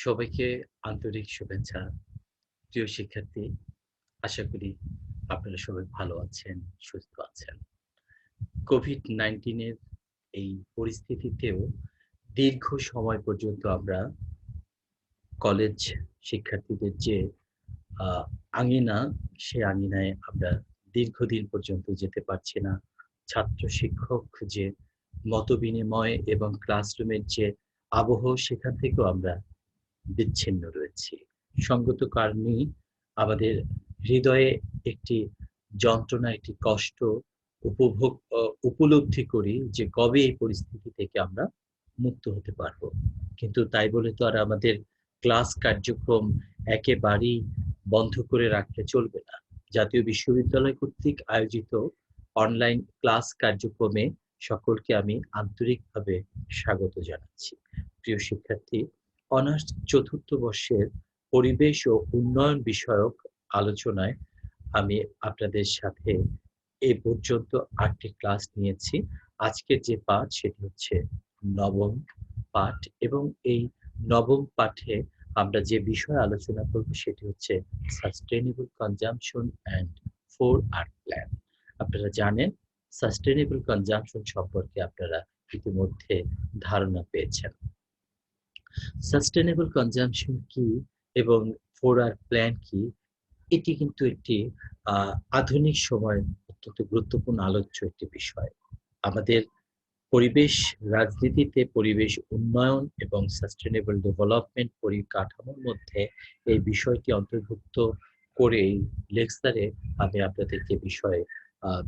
সবাইকে আন্তরিক শুভেচ্ছা। প্রিয় শিক্ষার্থী, আশা করি আপনারা সবাই ভালো আছেন, সুস্থ আছেন। COVID-19 এর এই পরিস্থিতিতেও দীর্ঘ সময় পর্যন্ত আমরা কলেজ শিক্ষার্থীদের যে আ আঙিনা, সে আঙিনায় আমরা দীর্ঘদিন পর্যন্ত যেতে পারছি না। ছাত্র শিক্ষক যে মতবিনিময় এবং ক্লাসরুমের যে আবহ, সেখান থেকেও আমরা বিচ্ছিন্ন রয়েছি। সঙ্গত কারণেই আমাদের হৃদয়ে একটি যন্ত্রণা, একটি কষ্ট উপভোগ উপলব্ধি করি যে কবে এই পরিস্থিতি থেকে আমরা মুক্ত হতে পারবো। কিন্তু তাই বলে তো আর আমাদের ক্লাস কার্যক্রম একেবারেই বন্ধ করে রাখলে চলবে না। জাতীয় বিশ্ববিদ্যালয় কর্তৃক আয়োজিত অনলাইন ক্লাস কার্যক্রমে সকলকে আমি আন্তরিকভাবে স্বাগত জানাচ্ছি। প্রিয় শিক্ষার্থী, অনার্স চতুর্থ বর্ষের পরিবেশ ও উন্নয়ন বিষয়ক আলোচনায় আমি আপনাদের সাথে এ পর্যন্ত ৮ টি ক্লাস নিয়েছি। আজকের যে পাঠ সেটি হচ্ছে নবম পাঠ এবং এই নবম পাঠে আমরা যে বিষয়ে আলোচনা করব সেটি হচ্ছে sustainable consumption and 4R plan. আপনারা জানেন সাস্টেইনেবল কনজাম্পশন সম্পর্কে আপনারা ইতিমধ্যে ধারণা পেয়েছেন। সাস্টেইনেবল কনজাম্পশন কি এবং 4R প্ল্যান কি? এটি কিন্তু একটি আ আধুনিক সময়ের অত্যন্ত গুরুত্বপূর্ণ আলোচ্য একটি বিষয়। আমাদের পরিবেশ রাজনীতিতে পরিবেশ উন্নয়ন এবং সাস্টেইনেবল ডেভেলপমেন্ট পরিকাঠামোর মধ্যে এই বিষয়টি অন্তর্ভুক্ত করেই লেকচারে আমি আপনাদেরকে বিষয়ে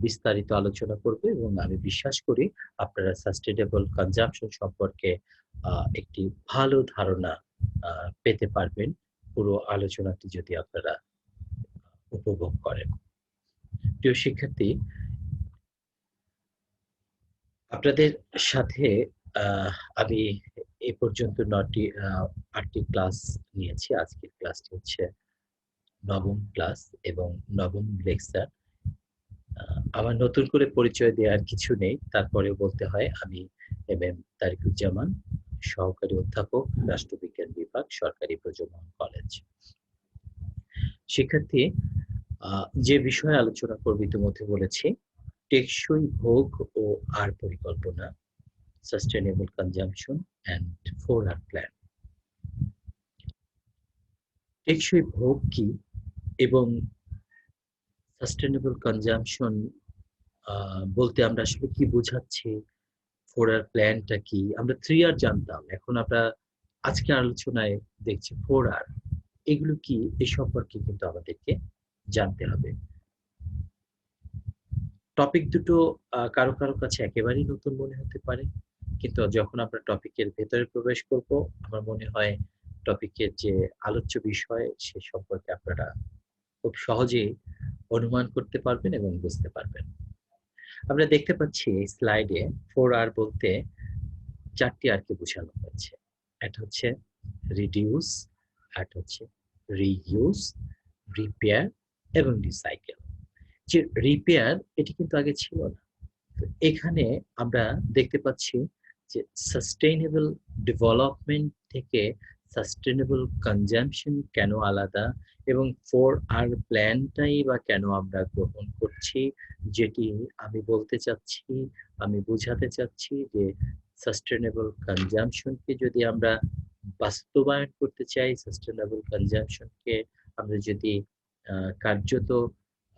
বিস্তারিত আলোচনা করব এবং আমি বিশ্বাস করি আপনারা সাস্টেইনেবল কনজাম্পশন সম্পর্কে একটি ভালো ধারণা পেতে পারবেন পুরো আলোচনাটি যদি আপনারা উপভোগ করেন। প্রিয় শিক্ষার্থী, আপনাদের সাথে আমি এ পর্যন্ত ৮ টি ক্লাস নিয়েছি। আজকের ক্লাসটি হচ্ছে নবম ক্লাস এবং নবম লেকচার। আ আমার নতুন করে পরিচয় দেওয়ার কিছু নেই। তারপরেও বলতে হয় আমি এমএম তারিকুজ্জামান, সহকারী অধ্যাপক, রাষ্ট্রবিজ্ঞান বিভাগ, সরকারি প্রজনন কলেজ। শিক্ষার্থী, যে বিষয়ে আলোচনা করব ইতিমধ্যে বলেছি, টেকসই ভোগ ও পরিকল্পনা, sustainable consumption and 4R plan. টেকসই ভোগ কি এবং সাস্টেইনেবল কনজাম্পশন বলতে আমরা আসলে কি বোঝাচ্ছি? 4R প্ল্যানটা কি? আমরা 3R জানতাম। এখন আমরা আজকের আলোচনায় দেখছি 4R। এগুলো কি? এ সম্পর্কে কিন্তু আমাদেরকে জানতে হবে। টপিক দুটো কারো কাছে একেবারেই নতুন মনে হতে পারে। কিন্তু যখন আমরা টপিকের ভেতরে প্রবেশ করব, আমার মনে হয় টপিকের যে আলোচ্য বিষয় সে সম্পর্কে আপনারা খুব সহজেই অনুমান করতে পারবেন এবং বুঝতে পারবেন। আমরা দেখতে পাচ্ছি এই স্লাইডে 4R বলতে ৪ টি R কে বোঝানো হয়েছে। একটা হচ্ছে রিডিউস, আরেকটা হচ্ছে রিইউজ, রিপেয়ার এবং রিসাইকেল। যে রিপেয়ার এটি কিন্তু আগে ছিল না। তো এখানে আমরা দেখতে পাচ্ছি যে সাস্টেইনেবল ডেভেলপমেন্ট থেকে সাস্টেইনেবল কনজাম্পশন কেন আলাদা এবং 4R প্ল্যানটাই বা কেন আমরা গ্রহণ করছি, যেটি আমি বলতে চাচ্ছি, আমি বোঝাতে চাচ্ছি যে সাস্টেইনেবল কনজাম্পশনকে যদি আমরা বাস্তবায়ন করতে চাই, সাস্টেইনেবল কনজাম্পশনকে আমরা যদি কার্যত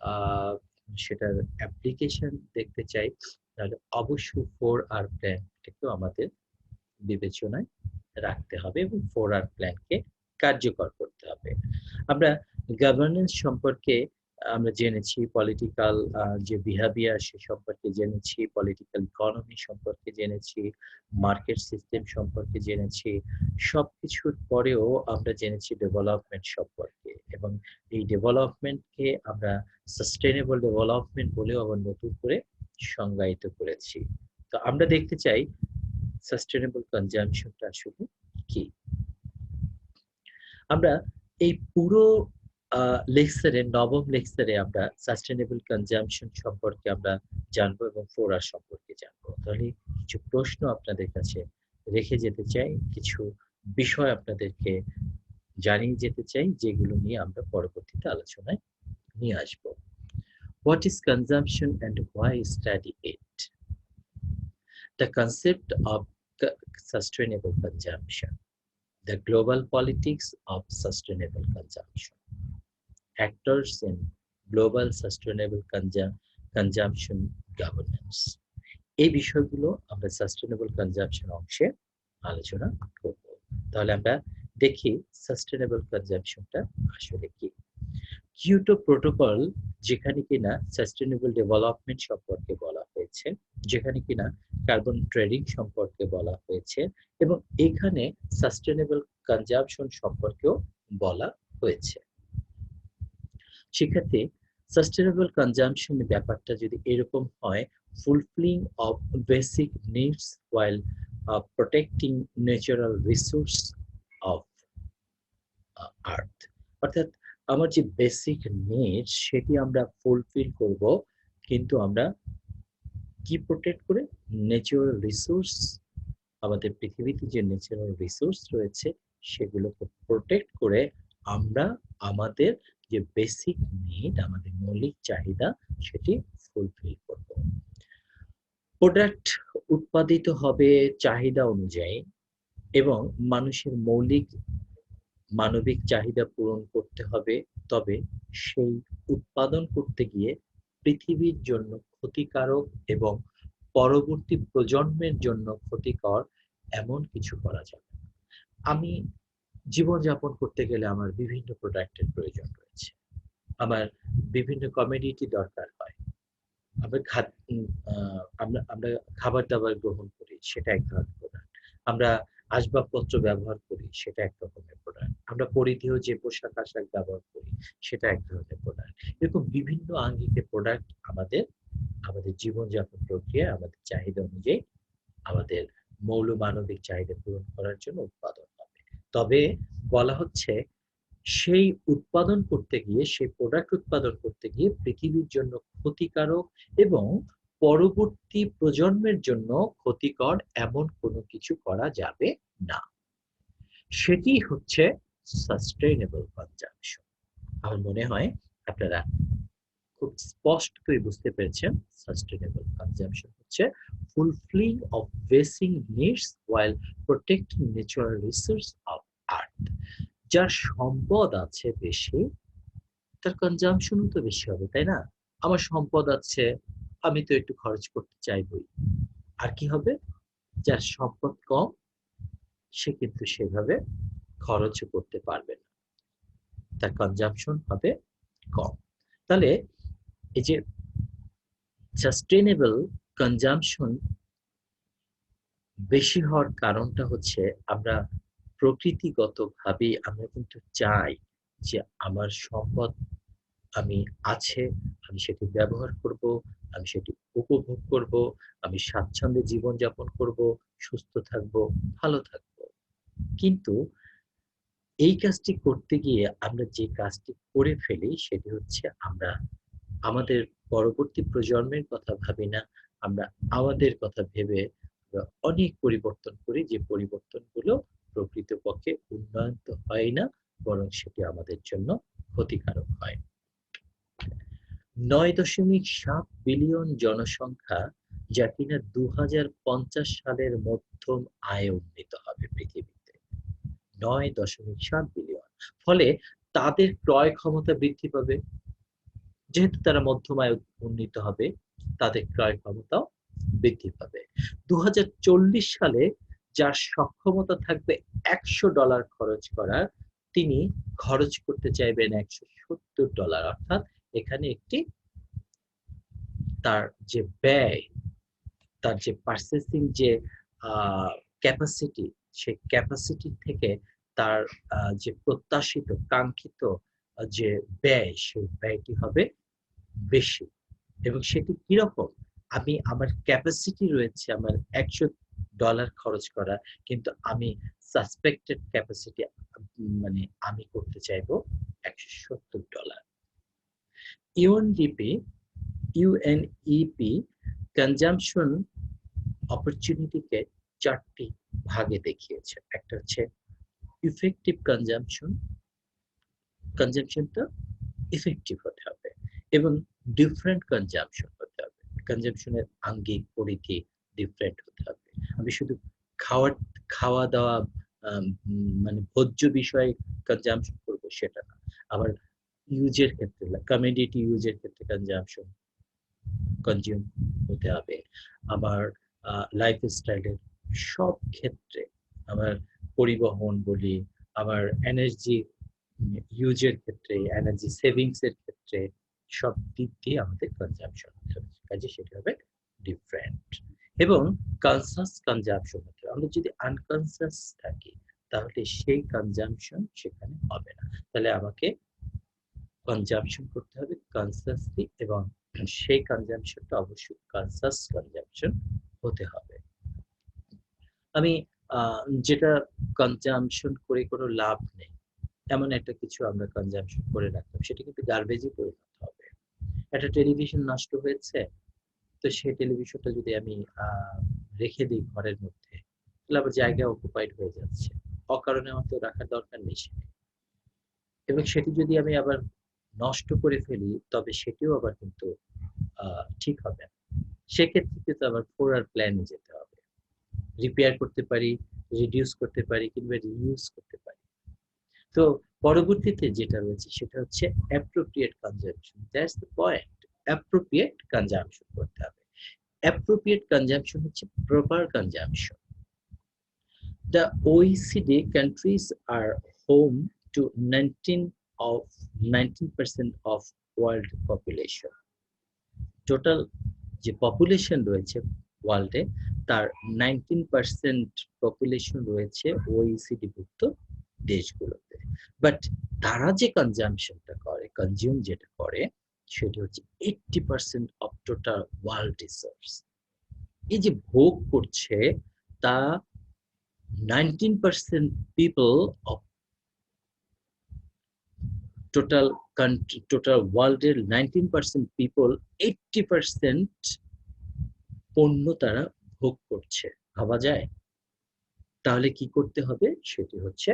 আ সেটার অ্যাপ্লিকেশন দেখতে চাই, তাহলে অবশ্যই 4R প্ল্যানটাকেও আমাদের বিবেচনায় রাখতে হবে এবং 4R প্ল্যানকে কার্যকর করতে হবে। আমরা গভর্নেন্স সম্পর্কে আমরা জেনেছি, পলিটিক্যাল যে বিহেভিয়ার সে সম্পর্কে জেনেছি, পলিটিক্যাল ইকোনমি সম্পর্কে জেনেছি, মার্কেট সিস্টেম সম্পর্কে জেনেছি। সবকিছুর পরেও আমরা জেনেছি ডেভেলপমেন্ট সম্পর্কে এবং এই ডেভেলপমেন্টকে আমরা সাস্টেইনেবল ডেভেলপমেন্ট বলেও আবার নতুন করে সংজ্ঞায়িত করেছি। তো আমরা দেখতে চাই সাস্টেইনেবল কনজাম্পশনটা আসলে কি? আমরা এই পুরো লেকচারে নবম লেকচারে আমরা সাস্টেইনেবল কনজাম্পশন সম্পর্কে আমরা জানবো এবং 4R সম্পর্কে জানবো। তাহলে কিছু প্রশ্ন আপনাদের কাছে রেখে যেতে চাই। কিছু বিষয় আপনাদেরকে জানিয়ে যেতে চাই, যেগুলো নিয়ে আমরা পরবর্তীতে আলোচনায় নিয়ে আসব। What is consumption and why study it? The concept of sustainable consumption, the global politics of sustainable consumption, actors in global sustainable consumption governance. এই বিষয়গুলো আমরা সাস্টেনেবল কনজাম্পশন অংশে আলোচনা করব। তাহলে আমরা দেখি সাস্টেনেবল কনজাম্পশনটা আসলে কি। কিয়োটো প্রোটোকল, যেখানে কিনা সাস্টেনেবল ডেভেলপমেন্ট সম্পর্কে বলা হয়েছে, যেখানে কিনা কার্বন ট্রেডিং সম্পর্কে বলা হয়েছে, এবং এখানে সাস্টেনেবল কনজাম্পশন সম্পর্কেও বলা হয়েছে। সেক্ষেত্রে সাস্টেনেবল কনজাম্পশন ব্যাপারটা যদি এরকম হয়, fulfilling of basic needs while protecting natural resource of আর্থ, অর্থাৎ আমার যে বেসিক নিড সেটি আমরা ফুলফিল করব, কিন্তু আমরা কি প্রোটেক্ট করে? ন্যাচারাল রিসোর্স, আমাদের পৃথিবীতে যে ন্যাচারাল রিসোর্স রয়েছে সেগুলোকে প্রোটেক্ট করে আমরা আমাদের যে বেসিক নিড, আমাদের মৌলিক চাহিদা, সেটি ফুলফিল করব। প্রোডাক্ট উৎপাদিত হবে চাহিদা অনুযায়ী এবং মানুষের মৌলিক মানবিক চাহিদা পূরণ করতে হবে, তবে সেই উৎপাদন করতে গিয়ে পৃথিবীর জন্য ক্ষতিকারক এবং পরবর্তী প্রজন্মের জন্য ক্ষতিকর এমন কিছু করা যাবে না। আমি জীবনযাপন করতে গেলে আমার বিভিন্ন প্রোডাক্টের প্রয়োজন রয়েছে, আমার বিভিন্ন কমোডিটি দরকার হয়, আমরা আমরা খাবার দাবার গ্রহণ করি, সেটা এক ধরনের প্রোডাক্ট। আমরা আসবাবপত্র ব্যবহার করি, সেটা এক রকমের প্রোডাক্ট। আমরা পরিধেয় যে পোশাক আশাক ব্যবহার করি, সেটা এক ধরনের প্রোডাক্ট। এরকম বিভিন্ন আঙ্গিকে প্রোডাক্ট আমাদের আমাদের জীবনযাপন প্রক্রিয়া, আমাদের চাহিদা অনুযায়ী আমাদের মৌল মানবিক চাহিদা পূরণ করার জন্য উৎপাদন হবে। তবে বলা হচ্ছে সেই উৎপাদন করতে গিয়ে, সেই প্রোডাক্ট উৎপাদন করতে গিয়ে পৃথিবীর জন্য ক্ষতিকারক এবং পরবর্তী প্রজন্মের জন্য ক্ষতিকর এমন কোনো কিছু করা যাবে না। সেটি হচ্ছে সাস্টেইনেবল কনজাম্পশন। আমার মনে হয় আপনারা খুব স্পষ্টই বুঝতে পেরেছেন, সাস্টেইনেবল কনজাম্পশন হচ্ছে fulfilling of basic needs while protecting natural resource of earth। যার সম্পদ আছে বেশি, তার কনজাম্পশনও তো বেশি হবে, তাই না? আমার সম্পদ আছে, আমি তো একটু খরচ করতে চাইবই। আর কি হবে? যার সম্পদ কম, সে কিন্তু সেভাবে খরচও করতে পারবে না, তার কনজাম্পশন হবে কম। তাহলে এই যে সাস্টেইনেবল কনজাম্পশন বেশি হওয়ার কারণটা হচ্ছে, আমরা প্রকৃতিগতভাবে আমরা কিন্তু চাই যে আমার সম্পদ আমি আছে, আমি সেটি ব্যবহার করব, আমি সেটি উপভোগ করব, আমি স্বাচ্ছন্দ্যে জীবনযাপন করব, সুস্থ থাকব, ভালো থাকব। কিন্তু এই কাজটি করতে গিয়ে আমরা যে কাজটি করে ফেলি সেটি হচ্ছে, আমরা আমাদের পরবর্তী প্রজন্মের কথা ভাবি না, আমরা আমাদের কথা ভেবে অনেক পরিবর্তন করি, যে পরিবর্তনগুলো প্রকৃতপক্ষে উন্নয়ন তো হয় না, বরং সেটি আমাদের জন্য ক্ষতিকারক হয়। ৯.৭ বিলিয়ন জনসংখ্যা, যা কিনা ২০৫০ সালের মধ্যম আয়ে উন্নীত হবে পৃথিবীতে। ৯.৭ বিলিয়ন। ফলে তাদের ক্রয় ক্ষমতা বৃদ্ধি পাবে। যেহেতু তারা মধ্যম আয়ে উন্নীত হবে, তাদের ক্রয় ক্ষমতাও বৃদ্ধি পাবে। ২০৪০ সালে যার সক্ষমতা থাকবে $১০০ খরচ করার, তিনি খরচ করতে চাইবেন $১৭০। অর্থাৎ এখানে একটি তার যে ব্যয়, তার যে পারচেসিং যে ক্যাপাসিটি, সেই ক্যাপাসিটি থেকে তার যে প্রত্যাশিত কাঙ্ক্ষিত যে ব্যয়, সেই ব্যয়টি হবে বেশি। এবং সেটি কিরকম? আমি আমার ক্যাপাসিটি রয়েছে আমার $১০০ খরচ করা, কিন্তু আমি সাসপেক্টেড ক্যাপাসিটি মানে আমি করতে চাইবো $১৭০। ইউএনইপি কনজাম্পশন অপরচুনিটিকে ৪টি ভাগে দেখিয়েছে। একটা হচ্ছে ইফেক্টিভ কনজাম্পশনটা ইফেক্টিভ হতে হবে এবং ডিফারেন্ট কনজাম্পশন হতে হবে। কনজাম্পশনের আঙ্গিক পরিধি ডিফারেন্ট হতে হবে। আমি শুধু খাওয়া খাওয়া দাওয়া মানে ভোজ্য বিষয়ে কনজাম্পশন করবো সেটা না। আবার ইউজের ক্ষেত্রে কমিউনিটি ইউজের ক্ষেত্রে কনজিউম হতে হবে। আবার লাইফস্টাইলের সব ক্ষেত্রে, আবার পরিবহন বলি, আবার এনার্জি ইউজের ক্ষেত্রে, এনার্জি সেভিংস এর ক্ষেত্রে সব দিক দিয়ে আমাদের কনজাম্পশন হতে হবে। কাজে সেটা হবে ডিফারেন্ট এবং কনসাস কনজাম্পশন হতে হবে। আমরা যদি আনকনসাস থাকি তাহলে সেই কনজাম্পশন সেখানে হবে না। তাহলে আমাকে কনজাম্পশন করতে হবে কনসাসলি এবং সেই কনজাম্পশনটা অবশ্যই কনসাস কনজাম্পশন হতে হবে। আমি যেটা কনজাম্পশন করে কোনো লাভ নেই এমন একটা কিছু আমরা কনজাম্পশন করে রাখলাম, সেটা কিন্তু গার্বেজে পরিণত হবে। একটা টেলিভিশন নষ্ট হয়েছে, তো সেই টেলিভিশনটা যদি আমি রেখে দিই ঘরের মধ্যে, তাহলে আবার জায়গা অকুপাইড হয়ে যাচ্ছে। অকারণে আমার তো রাখার দরকার নেই সেটা। এবং সেটি যদি আমি আবার নষ্ট করে ফেলি তবে সেটিও আবার কিন্তু ঠিক হবে না। সেক্ষেত্রে কিন্তু আবার ফোরার প্ল্যানে যেতে হবে। রিপেয়ার করতে পারি, রিডিউস করতে পারি কিংবা রিইউজ করতে পারি। তো পরবর্তীতে যেটা রয়েছে সেটা হচ্ছে appropriate consumption. That's the point. Appropriate consumption করতে হবে। অ্যাপ্রোপ্রিয়েট কনজাম্পশন হচ্ছে proper consumption. The OECD countries are home to 19% of world population. Total যে পপুলেশন রয়েছে ওয়ার্ল্ডে তার 19% পপুলেশন রয়েছে OECD ভুক্ত দেশগুলোতে। বাট তারা যে কনজাম্পশনটা করে, কনজিউম যেটা করে, সেটা হচ্ছে 80% অফ টোটাল ওয়ার্ল্ড রিসোর্স। এই যে ভোগ করছে তা 19% পিপল অফ টোটাল ওয়ার্ল্ডের 19% পিপল 80% পণ্য তারা ভোগ করছে। ভাবা যায়? তাহলে কি করতে হবে? সেটি হচ্ছে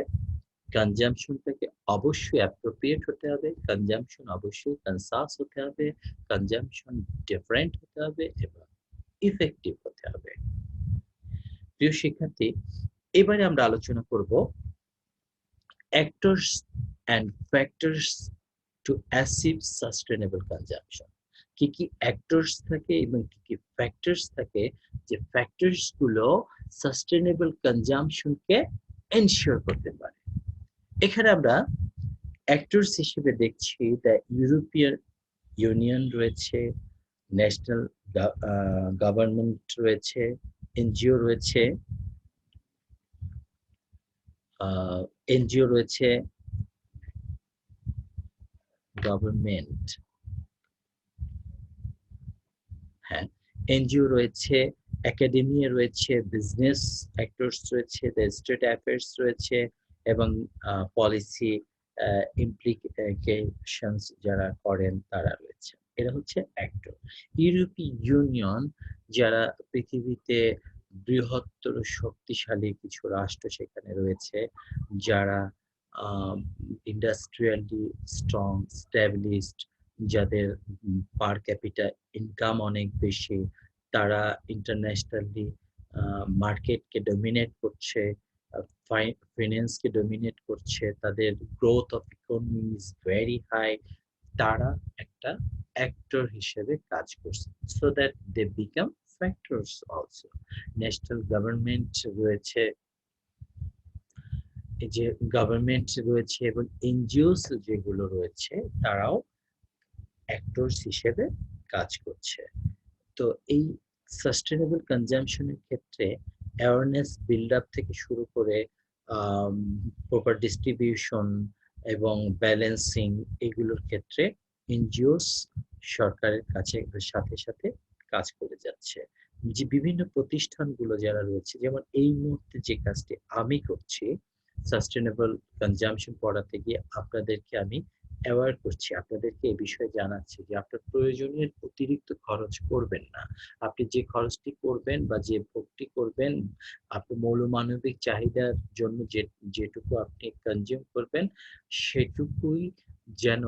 কনজাম্পশনটাকে অবশ্যই অ্যাপ্রোপ্রিয়েট হতে হবে, কনজাম্পশন অবশ্যই কনসাস হতে হবে, কনজাম্পশন ডিফারেন্ট হতে হবে এবং ইফেক্টিভ হতে হবে। প্রিয় শিক্ষার্থী, এবারে আমরা আলোচনা করব actors and factors to achieve sustainable consumption. কি কি অ্যাক্টরস থাকে এবং কি কি ফ্যাক্টরস থাকে যে ফ্যাক্টরস গুলো সাস্টেনেবল কনজাম্পশনকে এনশিওর করতে পারে। এখানে আমরা অ্যাক্টরস হিসেবে দেখছি দ্য ইউরোপিয়ান ইউনিয়ন রয়েছে, ন্যাশনাল গভর্নমেন্ট রয়েছে, এনজিও রয়েছে, গভর্নমেন্ট, হ্যাঁ, এনজিও রয়েছে, একাডেমিয়া রয়েছে, বিজনেস অ্যাক্টরস রয়েছে, দ্য স্টেট অ্যাফেয়ার্স রয়েছে এবং পলিসি ইমপ্লিকেশনস যারা করেন তারা রয়েছে। এরা হচ্ছে অ্যাক্টর। ইউরোপীয় ইউনিয়ন যারা পৃথিবীতে বৃহত্তর শক্তিশালী কিছু রাষ্ট্র সেখানে রয়েছে, যারা ইন্ডাস্ট্রিয়ালি স্ট্রং, স্ট্যাবলিশড, যাদের পার ক্যাপিটা ইনকাম অনেক বেশি, তারা ইন্টারন্যাশনালি মার্কেটকে ডমিনেট করছে, ফাইন্যান্সকে ডমিনেট করছে, তাদের growth of economy is very high. তারা একটা অ্যাক্টর হিসেবে কাজ করছে, so that they become factors also. National government রয়েছে, যে গভর্নমেন্ট রয়েছে এবং এনজিওস যেগুলো রয়েছে তারাও অ্যাক্টরস হিসেবে কাজ করছে। তো এই সাস্টেনেবল কনজাম্পশনের ক্ষেত্রে অ্যাওয়ারনেস বিল্ড আপ থেকে শুরু করে প্রপার ডিস্ট্রিবিউশন এবং ব্যালেন্সিং, এগুলোর ক্ষেত্রে এনজিওস সরকারের কাছে সাথে সাথে কাজ করে যাচ্ছে। যে বিভিন্ন প্রতিষ্ঠানগুলো যারা রয়েছে, যেমন এই মুহূর্তে যে কাজটি আমি করছি সাস্টেনেবল কনজাম্পশন পড়াতে গিয়ে আপনাদেরকে আমি অ্যাওয়ার করছি, আপনাদেরকে এই বিষয়ে জানাচ্ছি যে আপনার প্রয়োজনের অতিরিক্ত খরচ করবেন না। আপনি যে খরচটি করবেন বা যে ভোগটি করবেন, আপনি মৌলমানবিক চাহিদার জন্য যেটুকু আপনি কনজিউম করবেন, সেটুকুই যেন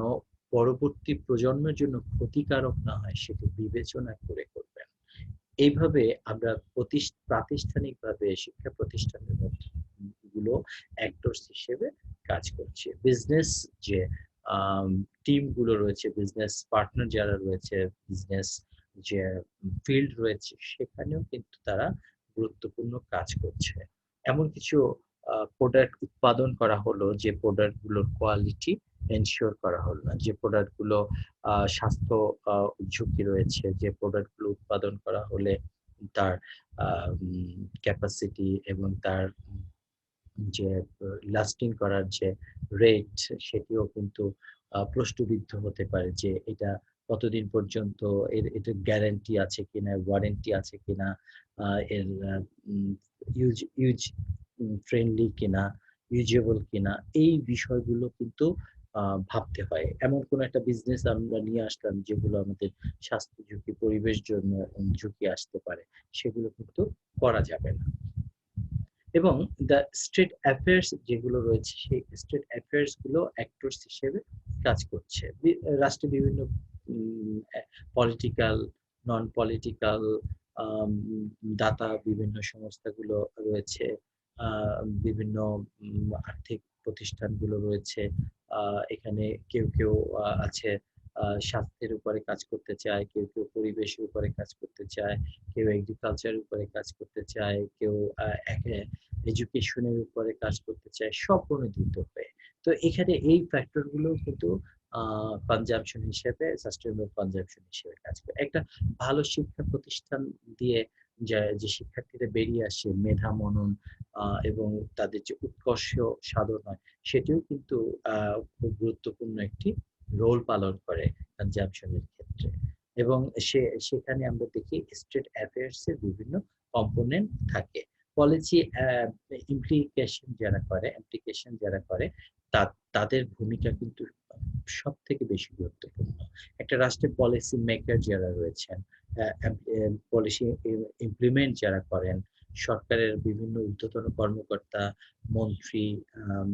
পরবর্তী প্রজন্মের জন্য ক্ষতিকারক না হয় সেটি বিবেচনা করে করবেন। এইভাবে আমরা প্রাতিষ্ঠানিকভাবে শিক্ষা প্রতিষ্ঠানের মধ্যে গুলো অ্যাক্টরস হিসেবে কাজ করছে। বিজনেস যে আম টিম গুলো রয়েছে, বিজনেস পার্টনার যারা রয়েছে, বিজনেস যে ফিল্ড রয়েছে সেখানেও কিন্তু তারা গুরুত্বপূর্ণ কাজ করছে। এমন কিছু প্রোডাক্ট উৎপাদন করা হলো যে প্রোডাক্ট গুলোর কোয়ালিটি এনশিওর করা হলো না। যে প্রোডাক্ট গুলো স্বাস্থ্য আ ঝুঁকি রয়েছে, যে প্রোডাক্ট গুলো উৎপাদন করা হলে তার ক্যাপাসিটি এবং তার যে লাস্টিং করার যে রেট সেটিও কিন্তু প্রশ্নবিদ্ধ হতে পারে যে এটা কতদিন পর্যন্ত এটার গ্যারান্টি আছে কিনা, ওয়ারেন্টি আছে কিনা, আ এর আ উম ইউজ ইউজ ফ্রেন্ডলি কিনা, ইউজেবল কিনা এই বিষয়গুলো কিন্তু ভাবতে হয়। এমন কোন একটা বিজনেস আমরা নিয়ে আসলাম যেগুলো আমাদের স্বাস্থ্য ঝুঁকি, পরিবেশ জন্য ঝুঁকি আসতে পারে। সেগুলো কিন্তু করা যাবে না। এবং দ্য স্টেট অ্যাফেয়ার্স যেগুলো রয়েছে সেই স্টেট অ্যাফেয়ার্স গুলো অ্যাক্টরস হিসেবে কাজ করছে। রাষ্ট্রের বিভিন্ন পলিটিক্যাল, নন পলিটিক্যাল আম দাতা বিভিন্ন সংস্থাগুলো রয়েছে। আ বিভিন্ন আর্থিক প্রতিষ্ঠানগুলো রয়েছে। আ এখানে কেউ আছে স্বাস্থ্যের উপরে কাজ করতে চায়, কেউ পরিবেশের উপরে কাজ করতে চায়, কেউ এগ্রিকালচার এর উপরে কাজ করতে চায়, কেউ আ একে এডুকেশন এর উপরে কাজ করতে চায়, স্বপ্রণোদিত হয়ে। তো এখানে এই ফ্যাক্টর গুলোও কিন্তু আ কনজাম্পশন হিসেবে সাস্টেইনেবল কনজাম্পশন হিসেবে কাজ করে। একটা ভালো শিক্ষা প্রতিষ্ঠান দিয়ে যে শিক্ষার্থীরা বেরিয়ে আসে মেধা মনন এবং তাদের যে উৎকর্ষ সাধন হয় সেটিও কিন্তু আ খুব গুরুত্বপূর্ণ একটি রোল পালন করে কনজাম্পশন এর ক্ষেত্রে। এবং সেখানে আমরা দেখি স্টেট অ্যাফেয়ার্স এর বিভিন্ন কম্পোনেন্ট থাকে। পলিসি ইমপ্লিকেশন যারা করে তাদের ভূমিকা কিন্তু সবথেকে বেশি গুরুত্বপূর্ণ। একটা রাষ্ট্রের পলিসি মেকার যারা রয়েছেন, অ্যা পলিসি ইমপ্লিমেন্ট যারা করেন, সরকারের বিভিন্ন ঊর্ধ্বতন কর্মকর্তা, মন্ত্রী, আম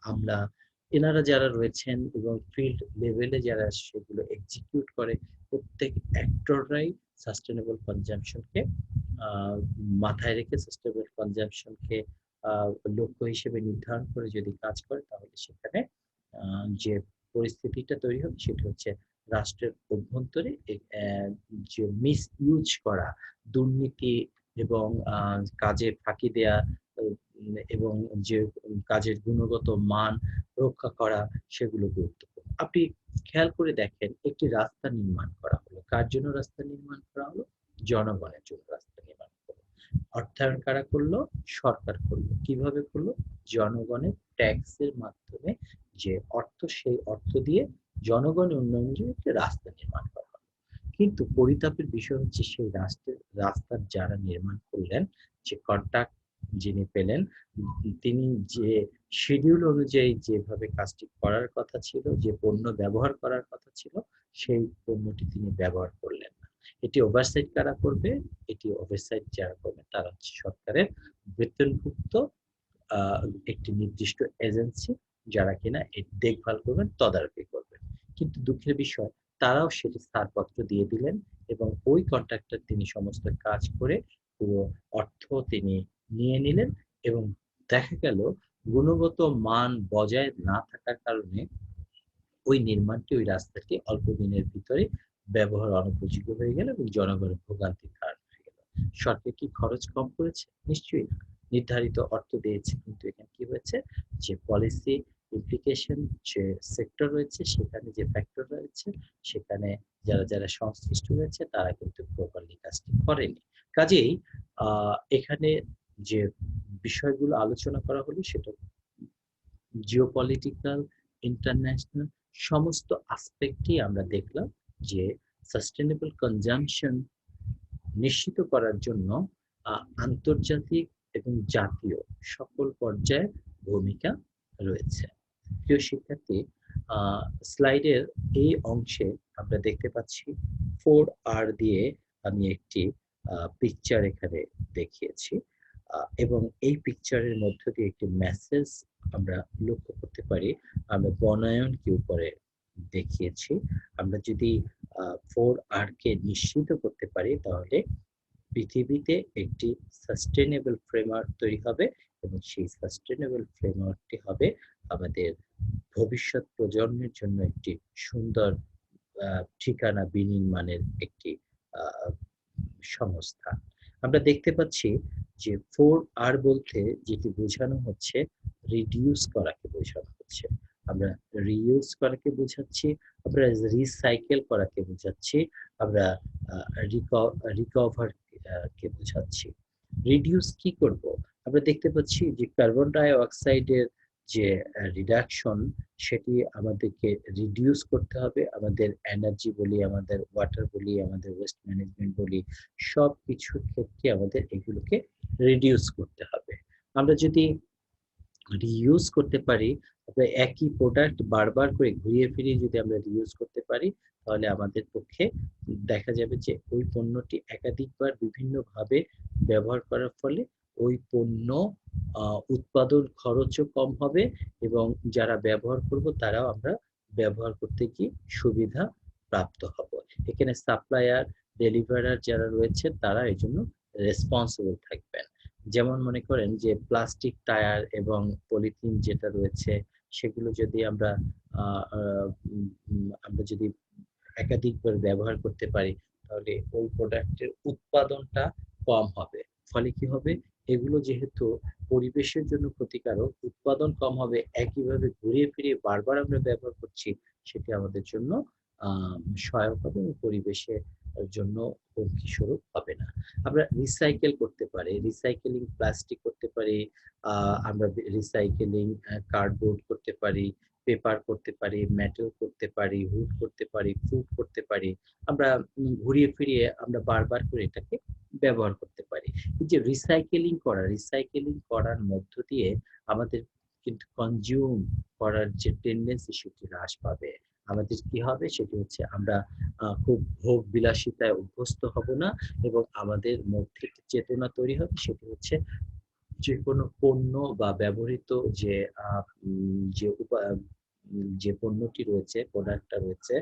আমলা এনারা যারা রয়েছেন এবং ফিল্ড লেভেলে যারা সেগুলো এক্সিকিউট করে, প্রত্যেক অ্যাক্টররাই সাস্টেইনেবল কনজাম্পশন কে আ মাথায় রেখে সাস্টেইনেবল কনজাম্পশন কে আ লক্ষ্য হিসেবে নির্ধারণ করে যদি কাজ করে তাহলে সেখানে আ যে পরিস্থিতিটা তৈরি হবে সেটা হচ্ছে রাষ্ট্রের অভ্যন্তরে যে মিসইউজ করা, দুর্নীতি এবং কাজে ফাঁকি দেয়া এবং যে কাজের গুণগত মান রক্ষা করা সেগুলো গুরুত্বপূর্ণ। আপনি খেয়াল করে দেখেন একটি রাস্তা নির্মাণ করা হলো। কার জন্য রাস্তা নির্মাণ করা হলো? জনগণের জন্য রাস্তা নির্মাণ করা হলো। অর্থায়ন কারা করলো? সরকার করলো। কিভাবে করলো? জনগণের ট্যাক্সের মাধ্যমে যে অর্থ সেই অর্থ দিয়ে জনগণের উন্নয়নের জন্য একটি রাস্তা নির্মাণ করা হলো। কিন্তু পরিতাপের বিষয় হচ্ছে সেই রাস্তা যারা নির্মাণ করলেন, যে কন্ট্রাক্ট যিনি পেলেন, তিনি যে শিডিউল অনুযায়ী যেভাবে কাজটি করার কথা ছিল, যে পণ্য ব্যবহার করার কথা ছিল, সেই পণ্যটি তিনি ব্যবহার করলেন না। এটি ওভারসাইট কারা করবে? এটি ওভারসাইট যারা করবে তারা হচ্ছে সরকারের বেতনভুক্ত আ একটি নির্দিষ্ট এজেন্সি যারা কিনা এর দেখভাল করবেন, তদারকি করবেন। কিন্তু দুঃখের বিষয় তারাও সেটি ছাড়পত্র দিয়ে দিলেন এবং ওই কন্ট্রাক্টর তিনি সমস্ত কাজ করে পুরো অর্থ তিনি নিয়ে নিলেন এবং দেখা গেল গুণগত মান বজায় না থাকার কারণে ওই নির্মাণটি, ওই রাস্তাটি অল্প দিনের ভিতরে ব্যবহার অনুপযোগী হয়ে গেল এবং জনগণের ভোগান্তির কারণ হয়ে গেল। সরকার কি খরচ কম করেছে? নিশ্চয়ই না। নির্ধারিত অর্থ দিয়েছে কিন্তু এখানে কি হয়েছে? যে পলিসি ইমপ্লিকেশন যে সেক্টর রয়েছে সেখানে যে ফ্যাক্টর রয়েছে সেখানে যারা সংশ্লিষ্ট হয়েছে তারা কিন্তু প্রপারলি কাজটি করেনি। কাজেই আ এখানে যে বিষয়গুলো আলোচনা করা হলো সেটা জিওপলিটিক্যাল, ইন্টারন্যাশনাল সমস্ত অ্যাসপেক্টই আমরা দেখলাম যে সাস্টেইনেবল কনজাম্পশন নিশ্চিত করার জন্য আ আন্তর্জাতিক এবং জাতীয় সকল পর্যায়ে ভূমিকা রয়েছে। প্রিয় শিক্ষার্থী, স্লাইডের এই অংশে আমরা দেখতে পাচ্ছি 4R দিয়ে আমি একটি পিকচার এখানে দেখিয়েছি এবং এই পিকচারের মধ্য দিয়ে একটি মেসেজ আমরা লক্ষ্য করতে পারি। আমরা বনায়নকে উপরে দেখিয়েছি। আমরা যদি 4R কে নিশ্চিত করতে পারি তাহলে পৃথিবীতে একটি সাস্টেইনেবল ফ্রেমওয়ার্ক তৈরি হবে এবং সেই সাস্টেইনেবল ফ্রেমওয়ার্কটি হবে আমাদের ভবিষ্যৎ প্রজন্মের জন্য একটি সুন্দর ঠিকানা বিনির্মাণের একটি আ সংস্থা। আমরা দেখতে পাচ্ছি যে 4R বলতে যেটি বোঝানো হচ্ছে রিডিউস করাকে বোঝানো হচ্ছে। আমরা রিইউজ করাকে বোঝাচ্ছি, আমরা রিসাইকেল করাকে বোঝাচ্ছি, আমরা আ রিক রিকভার কে বোঝাচ্ছি। রিডিউস কি করব? আমরা দেখতে পাচ্ছি যে কার্বন ডাই অক্সাইডের যে রিডাকশন সেটি আমাদেরকে রিডিউস করতে হবে। আমাদের এনার্জি বলি, আমাদের ওয়াটার বলি, আমাদের ওয়েস্ট ম্যানেজমেন্ট বলি, সবকিছুর ক্ষেত্রে আমাদের এগুলোকে রিডিউস করতে হবে। আমরা যদি রিইউজ করতে পারি, তবে একই প্রোডাক্ট বারবার করে ঘুরিয়ে ফিরিয়ে যদি আমরা রিইউজ করতে পারি, তাহলে আমাদের পক্ষে দেখা যাবে যে ওই পণ্যটি একাধিকবার বিভিন্নভাবে ব্যবহার করার ফলে ওই পণ্য উৎপাদন খরচও কম হবে এবং যারা ব্যবহার করব তারাও আমরা ব্যবহার করতে গিয়ে সুবিধা প্রাপ্ত হব। এখানে সাপ্লায়ার, ডেলিভারার যারা রয়েছে তারা এজন্য রেসপন্সিবল থাকবেন। যেমন মনে করেন যে প্লাস্টিক টায়ার এবং পলিথিন যেটা রয়েছে সেগুলো যদি আমরা আমরা যদি একাধিকবার ব্যবহার করতে পারি তাহলে ওই প্রোডাক্টের উৎপাদনটা কম হবে। ফলে কি হবে? এগুলো যেহেতু পরিবেশের জন্য ক্ষতিকারক, উৎপাদন কম হবে, একইভাবে ঘুরিয়ে ফিরিয়ে বারবার আমরা ব্যবহার করছি, সেটি আমাদের জন্য আ সহায়ক হবে এবং পরিবেশের জন্য হুমকি স্বরূপ হবে না। আমরা রিসাইকেল করতে পারি। রিসাইকেলিং প্লাস্টিক করতে পারি। আ আমরা রিসাইকেলিং কার্ডবোর্ড করতে পারি, পেপার করতে পারি, মেটাল করতে পারি, উড করতে পারি, ফুড করতে পারি। আমরা ঘুরিয়ে ফিরিয়ে আমরা বারবার করে এটাকে ব্যবহার করতে পারি। এই যে রিসাইকেলিং করার মধ্য দিয়ে আমাদের কিন্তু কনজিউম করার যে টেনডেন্সি সেটি হ্রাস পাবে। আমাদের কি হবে? সেটি হচ্ছে আমরা খুব ভোগ বিলাসিতায় অভ্যস্ত হব না এবং আমাদের মধ্যে একটি চেতনা তৈরি হবে সেটি হচ্ছে যেকোনো পণ্য বা ব্যবহৃত যে আ উম যে উপা যে পণ্যটি রয়েছে, প্রোডাক্টটা রয়েছে,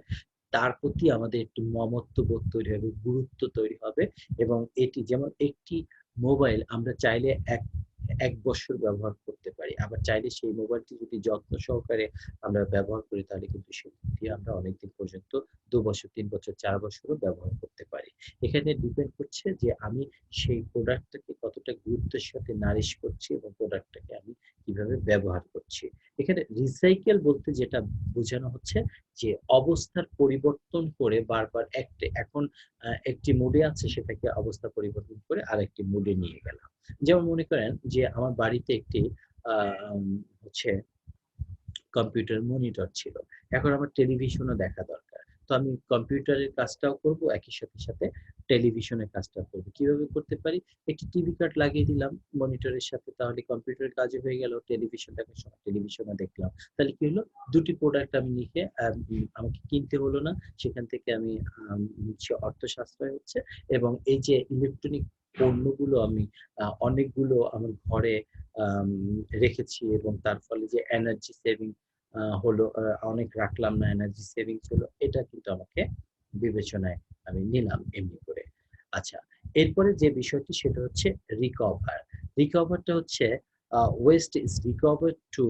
তার প্রতি আমাদের একটি মমত্ববোধ তৈরি হবে, গুরুত্ব তৈরি হবে এবং এটি যেমন একটি মোবাইল আমরা চাইলে ১ বৎসর ব্যবহার করতে পারি। আবার চাইলে সেই মোবাইলটি যদি যত্ন সহকারে আমরা ব্যবহার করি তাহলে কিন্তু সেটি আমরা অনেকদিন পর্যন্ত ২ বছর, ৩ বছর, ৪ বছরও ব্যবহার করতে পারি। এখানে ডিপেন্ড করছে যে আমি সেই প্রোডাক্টটাকে কতটা গুরুত্বের সাথে নারিশ করছি এবং প্রোডাক্টটাকে আমি কিভাবে ব্যবহার করছি। এখানে রিসাইকেল বলতে যেটা বোঝানো হচ্ছে যে অবস্থার পরিবর্তন করে বারবার এখন একটি মুডে আছে সেটাকে অবস্থা পরিবর্তন করে আরেকটি মুডে নিয়ে গেলাম। যেমন মনে করেন যে আমার বাড়িতে একটি আ হচ্ছে কম্পিউটার মনিটর ছিল। এখন আমার টেলিভিশনও দেখা দরকার। তো আমি কম্পিউটারের কাজটাও করব, একই সাথে টেলিভিশনের কাজটাও করব। কিভাবে করতে পারি? একটি টিভি কার্ড লাগিয়ে দিলাম মনিটরের সাথে, তাহলে কম্পিউটারের কাজও হয়ে গেল, টেলিভিশন দেখার সময় টেলিভিশনও দেখলাম। তাহলে কি হলো? ২ টি প্রোডাক্ট আমি লিখে আমাকে কিনতে হলো না। সেখান থেকে আমি হচ্ছে অর্থ সাশ্রয় হচ্ছে এবং এই যে ইলেকট্রনিক পণ্যগুলো আমি অনেকগুলো আমার ঘরে আম রেখেছি এবং তার ফলে যে এনার্জি সেভিং হলো, অনেক রাখলাম না, এনার্জি সেভিংস হলো। এটা কিন্তু আমাকে বিবেচনায় আমি নিলাম এমনি করে। আচ্ছা, এরপরে যে বিষয়টি সেটা হচ্ছে রিকভার। রিকভারটা হচ্ছে waste is recovered to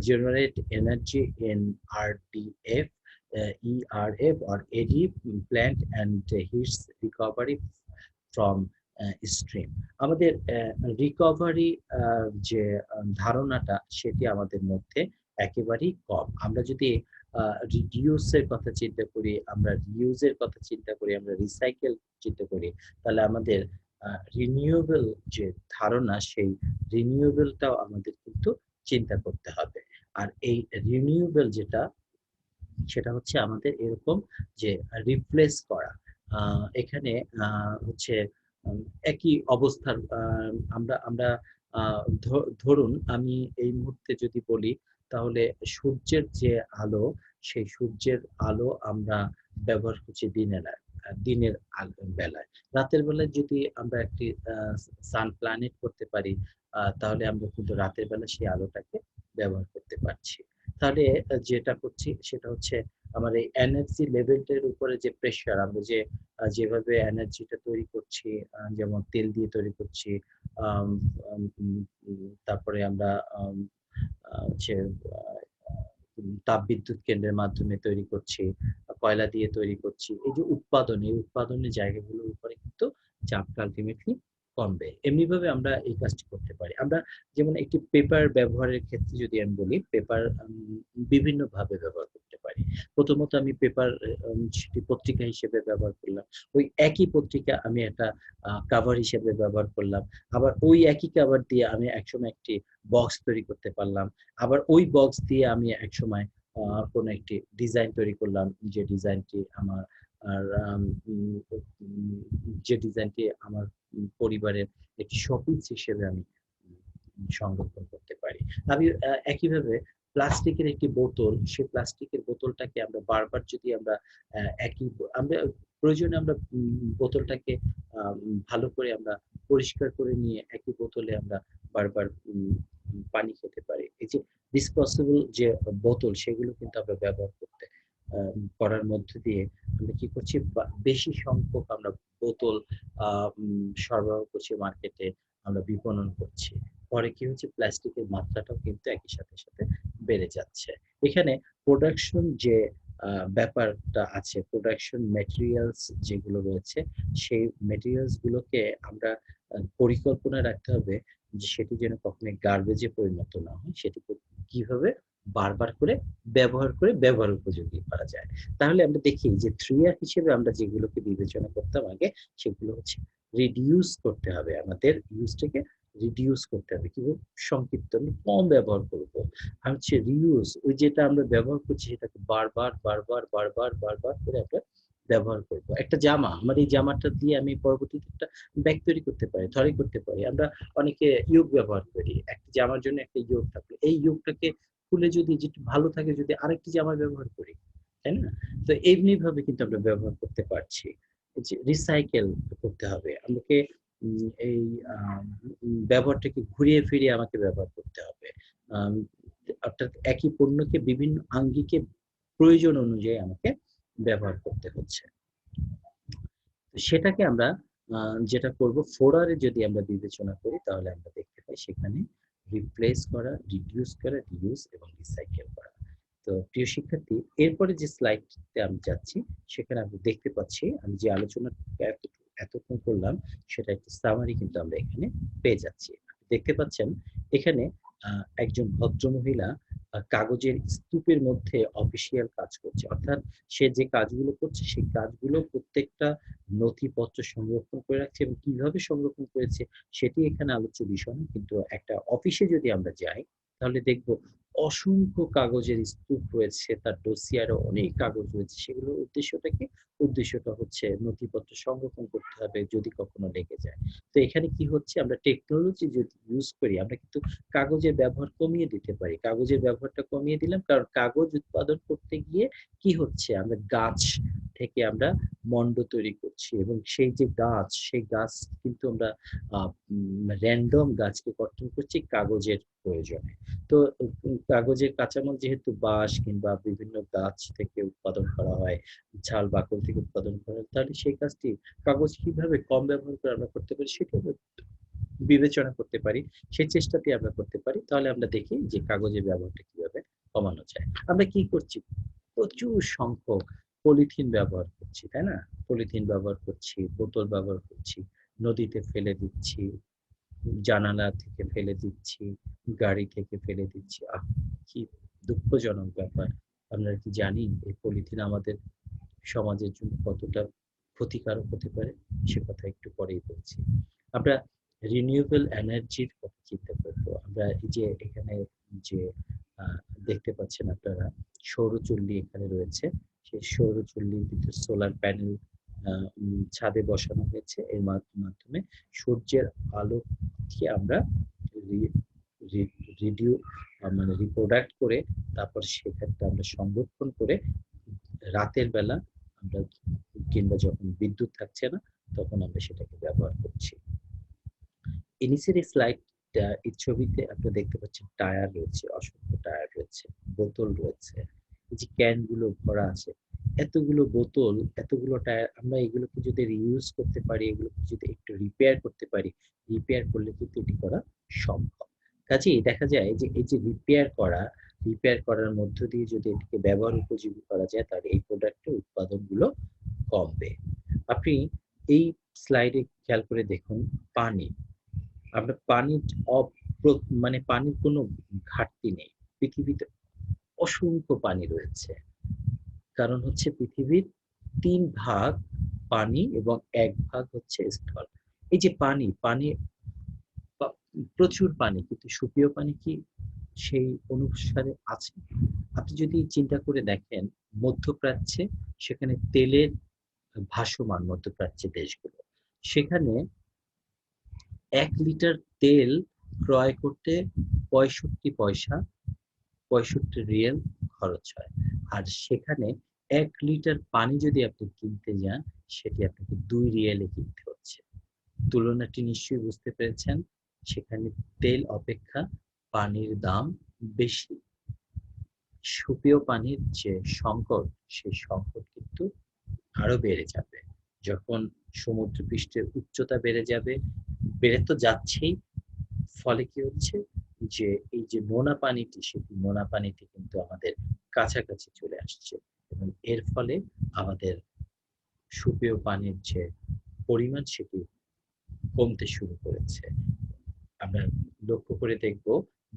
generate energy in RDF, ERF or AD plant and heat recovery from stream. আমাদের রিকভারি যে ধারণাটা সেটি আমাদের মধ্যে একেবারেই কম। আমরা যদি আ রিডিউস এর কথা চিন্তা করি, আমরা রিউজ এর কথা চিন্তা করি, আমরা রিসাইকেল চিন্তা করি, তাহলে আমাদের রিনিউয়েবল যে ধারণা সেই রিনিউয়েবল টাও আমাদের কিন্তু চিন্তা করতে হবে। আর এই রিনিউয়েবল যেটা সেটা হচ্ছে আমাদের এরকম যে রিপ্লেস করা। আ এখানে হচ্ছে উম একই অবস্থার আমরা আমরা আ ধরুন আমি এই মুহূর্তে যদি বলি তাহলে সূর্যের যে আলো, সেই সূর্যের আলো আমরা ব্যবহার করছি দিনের বেলায়। রাতের বেলায় যদি আমরা একটি সান প্ল্যানেট করতে পারি, তাহলে আমরা কিন্তু রাতের বেলা সেই আলোটাকে ব্যবহার করতে পারছি। তাহলে যেটা করছি সেটা হচ্ছে আমার এই এনার্জি লেভেলটার উপরে যে প্রেশার, আমরা যেভাবে এনার্জিটা তৈরি করছি, যেমন তেল দিয়ে তৈরি করছি, আম আম উম উম তারপরে আমরা আম হচ্ছে আ তাপবিদ্যুৎ কেন্দ্রের মাধ্যমে তৈরি করছি, কয়লা দিয়ে তৈরি করছি। এই যে এই উৎপাদনের জায়গাগুলোর উপরে কিন্তু চাপটা আল্টিমেটলি কমবে। এমনিভাবে আমরা এই কাজটি করতে পারি। আমরা যেমন একটি পেপার ব্যবহারের ক্ষেত্রে যদি আমি বলি, পেপার বিভিন্নভাবে ব্যবহার করতে পারি। প্রথমত আমি পেপার সেটি পত্রিকা হিসেবে ব্যবহার করলাম। ওই একই পত্রিকা আমি একটা কভার হিসেবে ব্যবহার করলাম। আবার ওই একই কভার দিয়ে আমি একসময় একটি বক্স তৈরি করতে পারলাম। আবার ওই বক্স দিয়ে আমি একসময় আ কোনো একটি ডিজাইন তৈরি করলাম। যে ডিজাইনটি আমার আর আম উম উম যে ডিজাইনটি আমার পরিবারের একটি শোপিস হিসেবে আমি সংরক্ষণ করতে পারি। আমি একইভাবে প্লাস্টিকের একটি বোতল, সেই প্লাস্টিকের বোতলটাকে আমরা বারবার যদি আমরা আমরা প্রয়োজনে আমরা বোতলটাকে ভালো করে আমরা পরিষ্কার করে নিয়ে একই বোতলে আমরা বারবার পানি খেতে পারি। এই যে ডিসপোজেবল যে বোতল, সেগুলো কিন্তু আমরা ব্যবহার আ করার মধ্য দিয়ে আমরা কি করছি, বেশি সংখ্যক আমরা বোতল আ সরবরাহ করছি মার্কেটে, আমরা বিপণন করছি। পরে কি হচ্ছে, প্লাস্টিকের মাত্রাটাও কিন্তু একই সাথে বেড়ে যাচ্ছে। এখানে প্রোডাকশন যে ব্যাপারটা আছে, প্রোডাকশন ম্যাটেরিয়ালস যেগুলো রয়েছে, সেই ম্যাটেরিয়ালস গুলোকে আমরা পরিকল্পনা রাখতে হবে যে সেটি যেন কখনোই গার্বেজ এ পরিণত না হয়। সেটিকে কিভাবে বারবার করে ব্যবহার উপযোগী করা যায়। তাহলে আমরা দেখি যে 3R হিসেবে আমরা যেগুলোকে বিবেচনা করতাম আগে, সেগুলো হচ্ছে রিডিউস করতে হবে। আমাদের ইউজটাকে রিডিউস করতে হবে। কিভাবে? সংক্ষিপ্ত, আমরা কম ব্যবহার করব। আর হচ্ছে রিউজ, ওই যেটা আমরা ব্যবহার করছি সেটাকে বারবার করে আমরা ব্যবহার করব। একটা জামা, আমার এই জামাটা দিয়ে আমি পরবর্তীতে একটা ব্যাগ তৈরি করতে পারি, থলি করতে পারি। আমরা অনেকে ইয়োক ব্যবহার করি। একটা জামার জন্য একটা ইয়োক থাকলো। এই ইয়োকটাকে খুলে যদি যেটি ভালো থাকে, যদি আরেকটি জামায় ব্যবহার করি, তাই না? তো এমনিভাবে কিন্তু আমরা ব্যবহার করতে পারছি। এই যে রিসাইকেল করতে হবে। আমাকে এই ব্যবহারটাকে ঘুরিয়ে ফিরিয়ে আমাকে ব্যবহার করতে হবে। আম অর্থাৎ একই পণ্যকে বিভিন্ন আঙ্গিকে প্রয়োজন অনুযায়ী আমাকে ব্যবহার করতে হচ্ছে। তো সেটাকে আমরা আ যেটা করব, 4R এ যদি আমরা বিবেচনা করি, তাহলে আমরা দেখতে পাই সেখানে রিপ্লেস করা, রিডিউস করা, রিউজ এবং রিসাইকেল করা। তো প্রিয় শিক্ষার্থী, এরপরে যে স্লাইডটিতে আমি যাচ্ছি, সেখানে আপনি দেখতে পাচ্ছি আমি যে আলোচনাটা এতক্ষণ করলাম, সেটা একটা সামারি কিন্তু আমরা এখানে পেয়ে যাচ্ছি। আপনি দেখতে পাচ্ছেন এখানে আ একজন ভদ্রমহিলা কাগজের স্তূপের মধ্যে অফিসিয়াল কাজ করছে। অর্থাৎ সে যে কাজগুলো করছে, সেই কাজগুলো প্রত্যেকটা নথিপত্র সংরক্ষণ করে রাখছে, এবং কিভাবে সংরক্ষণ করেছে সেটি এখানে আলোচ্য বিষয় না। কিন্তু একটা অফিসে যদি আমরা যাই, তাহলে দেখব অসংখ্য কাগজের স্তূপ রয়েছে, তার ডোসিয়ারও অনেক কাগজ রয়েছে। সেগুলোর উদ্দেশ্যটা কি? উদ্দেশ্যটা হচ্ছে নথিপত্র সংরক্ষণ করতে হবে যদি কখনো লেগে যায়। তো এখানে কি হচ্ছে, আমরা টেকনোলজি যদি ইউজ করি, আমরা কিন্তু কাগজের ব্যবহার কমিয়ে দিতে পারি। কাগজের ব্যবহারটা কমিয়ে দিলাম, কারণ কাগজ উৎপাদন করতে গিয়ে কি হচ্ছে, আমরা গাছ থেকে আমরা মণ্ড তৈরি করছি, এবং সেই যে গাছ, সেই গাছ কিন্তু আমরা আ র‍্যান্ডম গাছকে কর্তন করছি কাগজের প্রয়োজনে। তো কাগজের কাঁচামাল যেহেতু বাঁশ কিংবা বিভিন্ন গাছ থেকে উৎপাদন করা হয়, ছাল বাকল থেকে উৎপাদন করা হয়, তাহলে সেই কাজটি কাগজ কিভাবে কম ব্যবহার করে আমরা করতে পারি, সেটাও আমরা বিবেচনা করতে পারি। সেই চেষ্টাটি আমরা করতে পারি। তাহলে আমরা দেখি যে কাগজের ব্যবহারটা কিভাবে কমানো যায়। আমরা কি করছি? প্রচুর সংখ্যক পলিথিন ব্যবহার করছি, তাই না? পলিথিন ব্যবহার করছি, বোতল ব্যবহার করছি, নদীতে ফেলে দিচ্ছি, জানালা থেকে ফেলে দিচ্ছি, গাড়ি থেকে ফেলে দিচ্ছি। কি দুঃখজনক ব্যাপার। আমরা কি জানি এই পলিথিন আমাদের সমাজের জন্য কতটা ক্ষতিকারক হতে পারে? সে কথা একটু পরেই বলছি। আমরা রিনিউয়েবল এনার্জির কথা চিন্তা করব। আমরা এই যে এখানে যে আ দেখতে পাচ্ছেন আপনারা, সৌরচুল্লী এখানে রয়েছে। সেই সৌরচুল্লীর ভিতরে সোলার প্যানেল আ ছাদে বসানো হয়েছে। এর মাধ্যমে সূর্যের আলোকে আমরা রি রি রিডিউ মানে রিপ্রোডাক্ট করে তারপর সেক্ষেত্রে আমরা সংরক্ষণ করে রাতের বেলা আমরা কিংবা যখন বিদ্যুৎ থাকছে না তখন আমরা সেটাকে ব্যবহার করছি। এই নিচের এই স্লাইডটা এই ছবিতে আপনি দেখতে পাচ্ছেন টায়ার রয়েছে, অসংখ্য টায়ার রয়েছে, বোতল রয়েছে। এই যে ক্যান গুলো ভরা আছে। এতগুলো বোতল, এতগুলো টায়ার আমরা এগুলোকে যদি রিইউজ করতে পারি, এগুলোকে যদি একটু রিপেয়ার করতে পারি, রিপেয়ার করলে কিন্তু এটি করা সম্ভব। কাজেই দেখা যায় যে এই যে রিপেয়ার করার মধ্য দিয়ে যদি এটিকে ব্যবহার উপযোগী করা যায় তাহলে এই প্রোডাক্টের উৎপাদনগুলো কমবে। আপনি এই স্লাইডে খেয়াল করে দেখুন পানি। আপনার পানির মানে পানির কোনো ঘাটতি নেই। পৃথিবীতে অসংখ্য পানি রয়েছে। কারণ হচ্ছে পৃথিবীর ৩ ভাগ পানি এবং ১ ভাগ হচ্ছে স্থল। এই যে পানি প্রচুর পানি কিন্তু সুপেয় পানি কি সেই অনুসারে আছে? আপনি যদি চিন্তা করে দেখেন মধ্যপ্রাচ্যে সেখানে তেলের ভাসমান মধ্যপ্রাচ্যের দেশগুলো। সেখানে ১ লিটার তেল ক্রয় করতে ৬৫ পয়সা ৬৫ রিয়াল খরচ হয়। আর সেখানে ১ লিটার পানি যদি আপনি কিনতে যান সেটি আপনাকে ২ রিয়ালে কিনতে হচ্ছে। তুলনাটি নিশ্চয়ই বুঝতে পেরেছেন। সেখানে তেল অপেক্ষা পানির দাম বেশি। সুপেয় পানির যে সংকট, সেই সংকট কিন্তু আরো বেড়ে যাবে। যখন সমুদ্রপৃষ্ঠের উচ্চতা বেড়ে যাবে, বেড়ে তো যাচ্ছেই। ফলে কি হচ্ছে যে এই যে নোনা পানিটি সেটি নোনা পানিটি কিন্তু আমাদের কাছাকাছি চলে আসছে এবং এর ফলে আমাদের সুপেয় পানির যে পরিমাণ সেটি কমতে শুরু করেছে। আমরা লক্ষ্য করে দেখব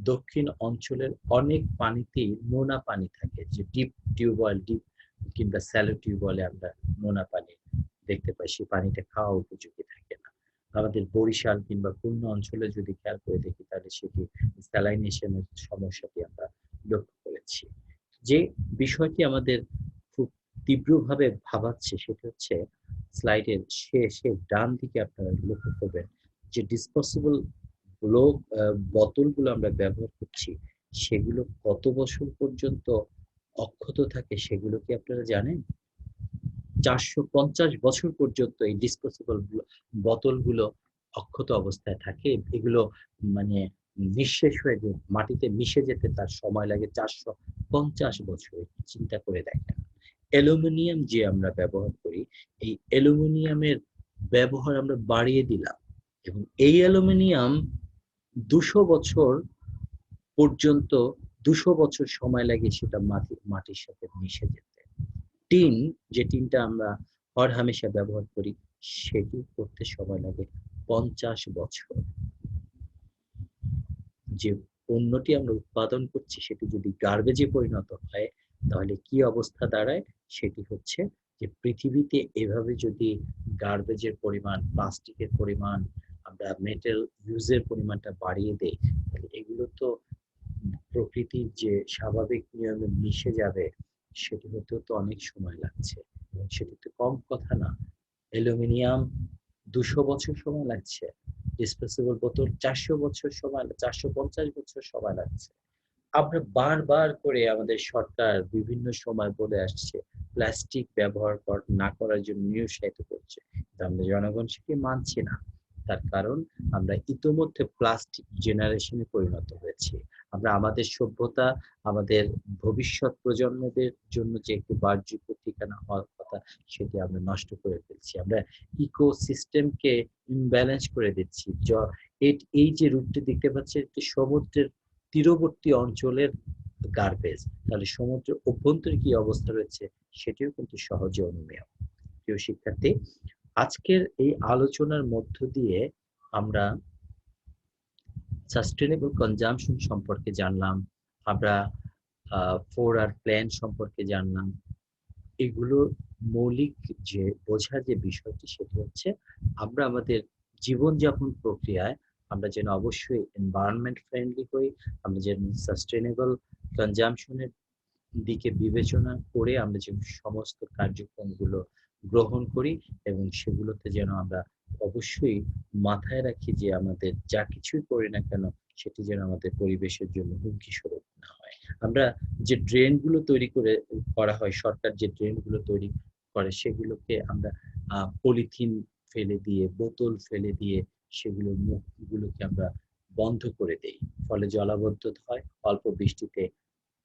দক্ষিণ অঞ্চলের অনেক পানিতেই নোনা পানি থাকে যে ডিপ কিংবা স্যালো টিউবওয়েলে আমরা নোনা পানি দেখতে পাই সেই পানিটা খাওয়া উপযোগী থাকে না। আমাদের বরিশাল কিংবা খুলনা অঞ্চলে যদি খেয়াল করে দেখি তাহলে সেটি স্যালাইনেশনের সমস্যাটি আমরা লক্ষ্য করেছি। যে বিষয়টি আমাদের খুব তীব্রভাবে ভাবাচ্ছে সেটা হচ্ছে স্লাইডের শেষে ডান দিকে আপনারা লক্ষ্য করবেন যে ডিসপোজেবল গুলো বোতলগুলো আমরা ব্যবহার করছি সেগুলো কত বছর পর্যন্ত অক্ষত থাকে সেগুলো কি আপনারা জানেন? ৪৫০ বছর পর্যন্ত এই ডিসপোজেবল বোতলগুলো অক্ষত অবস্থায় থাকে। এগুলো মানে নিঃশেষ হয়ে মাটিতে মিশে যেতে তার সময় লাগে ৪৫০ বছর। চিন্তা করে দেখেন। অ্যালুমিনিয়াম যে আমরা ব্যবহার করি, এই অ্যালুমিনিয়ামের ব্যবহার আমরা বাড়িয়ে দিলাম এবং এই অ্যালুমিনিয়াম ২০০ বছর পর্যন্ত ২০০ বছর সময় লাগে সেটা মাটির সাথে মিশে যেতে। টিন যে টিনটা আমরা হরহামেশা ব্যবহার করি সেটি করতে সময় লাগে ৫০ বছর। যে পণ্যটি আমরা উৎপাদন করছি সেটি যদি গার্বেজে পরিণত হয় তাহলে কি অবস্থা দাঁড়ায়? সেটি হচ্ছে যে পৃথিবীতে এভাবে যদি গার্বেজের পরিমাণ, প্লাস্টিকের পরিমাণ, আমরা মেটাল ইউজের পরিমাণটা বাড়িয়ে দেই তাহলে এগুলো তো প্রকৃতির যে স্বাভাবিক নিয়মে মিশে যাবে সেটি হতেও তো অনেক সময় লাগছে এবং সেটি তো কম কথা না। অ্যালুমিনিয়াম ২০০ বছর সময় লাগছে। ডিসপোজেবল বোতল ৪৫০ বছর সময় লাগছে। আমরা বারবার করে আমাদের সরকার বিভিন্ন সময় বলে আসছে প্লাস্টিক ব্যবহার না করার জন্য নিরুৎসাহিত করছে। কিন্তু আমরা জনগণ সেটি মানছি না। তার কারণ আমরা ইতোমধ্যে প্লাস্টিক জেনারেশনে পরিণত হয়েছি। আমরা আমাদের সভ্যতা, আমাদের ভবিষ্যৎ প্রজন্মদের জন্য যে একটি বাসযোগ্য ঠিকানা হওয়ার কথা সেটি আমরা নষ্ট করে ফেলছি। আমরা ইকোসিস্টেমকে ইমব্যালেন্স করে দিচ্ছি। এই যে রূপটি দেখতে পাচ্ছি একটি সমুদ্রের তীরবর্তী অঞ্চলের গার্বেজ। তাহলে সমুদ্রের অভ্যন্তরে কি অবস্থা রয়েছে সেটিও কিন্তু সহজে অনুমেয়। প্রিয় শিক্ষার্থী, আজকের এই আলোচনার মধ্য দিয়ে আমরা সাস্টেনেবল কনজাম্পশন সম্পর্কে জানলাম। আমরা 4R প্ল্যান সম্পর্কে জানলাম। এগুলো মৌলিক যে বোঝার যে বিষয়টি সেটি হচ্ছে আমরা আমাদের জীবনযাপন প্রক্রিয়ায় আমরা যেন অবশ্যই এনভায়রনমেন্ট ফ্রেন্ডলি হই, আমরা যেন সাস্টেনেবল কনজাম্পশনের দিকে বিবেচনা করে আমরা যে সমস্ত কার্যক্রমগুলো গ্রহণ করি এবং সেগুলোতে যেন আমরা অবশ্যই মাথায় রাখি যে আমাদের যা কিছুই করি না কেন সেটি যেন আমাদের পরিবেশের জন্য হুমকি স্বরূপ না হয়। আমরা যে ড্রেন গুলো তৈরি করা হয়, সরকার যে ড্রেন গুলো তৈরি করে সেগুলোকে আমরা পলিথিন ফেলে দিয়ে, বোতল ফেলে দিয়ে সেগুলোর মুখগুলোকে আমরা বন্ধ করে দেই। ফলে জলাবদ্ধতা হয়, অল্প বৃষ্টিতে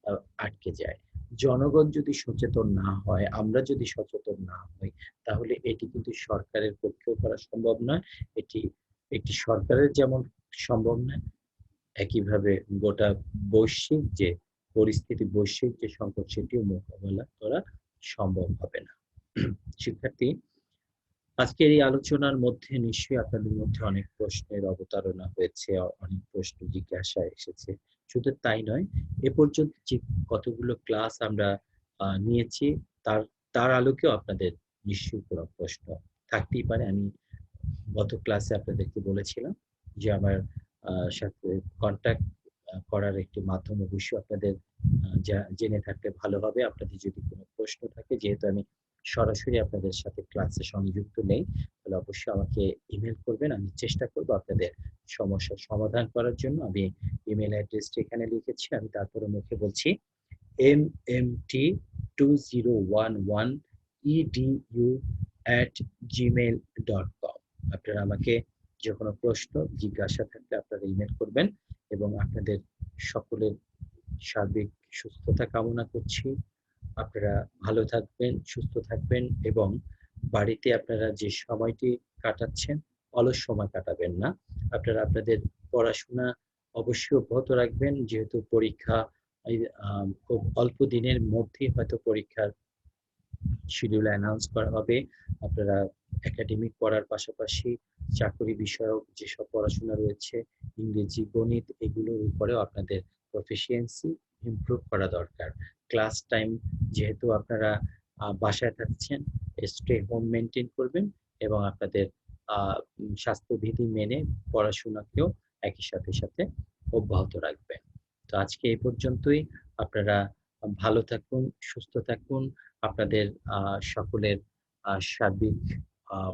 আ আটকে যায়। জনগণ যদি সচেতন না হয়, আমরা যদি সচেতন না হই, তাহলে এটি কিন্তু সরকারের পক্ষেও করা সম্ভব নয়। এটি একটি সরকারের যেমন সম্ভব নয়, একইভাবে গোটা বৈশ্বিক যে পরিস্থিতি, বৈশ্বিক যে সংকট সেটিও মোকাবেলা করা সম্ভব হবে না। শিক্ষার্থী, আজকের এই আলোচনার মধ্যে নিশ্চয়ই আপনাদের মধ্যে অনেক প্রশ্নের অবতারণা হয়েছে, অনেক প্রশ্ন জিজ্ঞাসা এসেছে। শুধু তাই নয়, এ পর্যন্ত যে কতগুলো ক্লাস আমরা নিয়েছি তার তার আলোকেও আপনাদের নিশ্চয়ই কোনো প্রশ্ন থাকতেই পারে। আমি গত ক্লাসে আপনাদেরকে বলেছিলাম যে আমার সাথে কনট্যাক্ট করার একটি মাধ্যম অবশ্যই আপনাদের জেনে থাকলে ভালো হবে। আপনাদের যদি কোনো প্রশ্ন থাকে, যেহেতু আমি সরাসরি আপনাদের সাথে ক্লাসে সংযুক্ত নেই, তাহলে অবশ্যই আমাকে ইমেইল করবেন। আমি চেষ্টা করব আপনাদের সমস্যার সমাধান করার জন্য। আমি ইমেইল অ্যাড্রেসটি এখানে লিখেছি। আমি তারপরে মুখে বলছি mmt2011edu@gmail.com। আপনারা আমাকে যে কোনো প্রশ্ন, জিজ্ঞাসা থাকলে আপনারা ইমেইল করবেন এবং আপনাদের সকলের সার্বিক সুস্থতা কামনা করছি। আপনারা ভালো থাকবেন, সুস্থ থাকবেন এবং বাড়িতে আপনারা যে সময়টি কাটাচ্ছেন, অলস সময় কাটাবেন না। আপনারা আপনাদের পড়াশোনা অবশ্যই অব্যাহত রাখবেন। যেহেতু পরীক্ষা এই খুব অল্প দিনের মধ্যেই হয়তো পরীক্ষার শিডিউল অ্যানাউন্স করা হবে। আপনারা একাডেমিক পড়ার পাশাপাশি চাকরি বিষয়ক যেসব পড়াশোনা রয়েছে, ইংরেজি, গণিত এগুলোর উপরেও আপনাদের প্রফিসিয়েন্সি ইমপ্রুভ করা দরকার। ক্লাস টাইম যেহেতু আপনারা বাসায় থাকছেন, স্টে হোম মেইনটেইন করবেন এবং আপনাদের স্বাস্থ্যবিধি মেনে পড়াশোনাকেও একই সাথে অব্যাহত রাখবেন। তো আজকে এই পর্যন্তই। আপনারা ভালো থাকুন, সুস্থ থাকুন। আপনাদের সকলের সার্বিক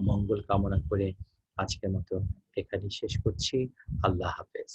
মঙ্গল কামনা করে আজকের মতো এখানেই শেষ করছি। আল্লাহ হাফেজ।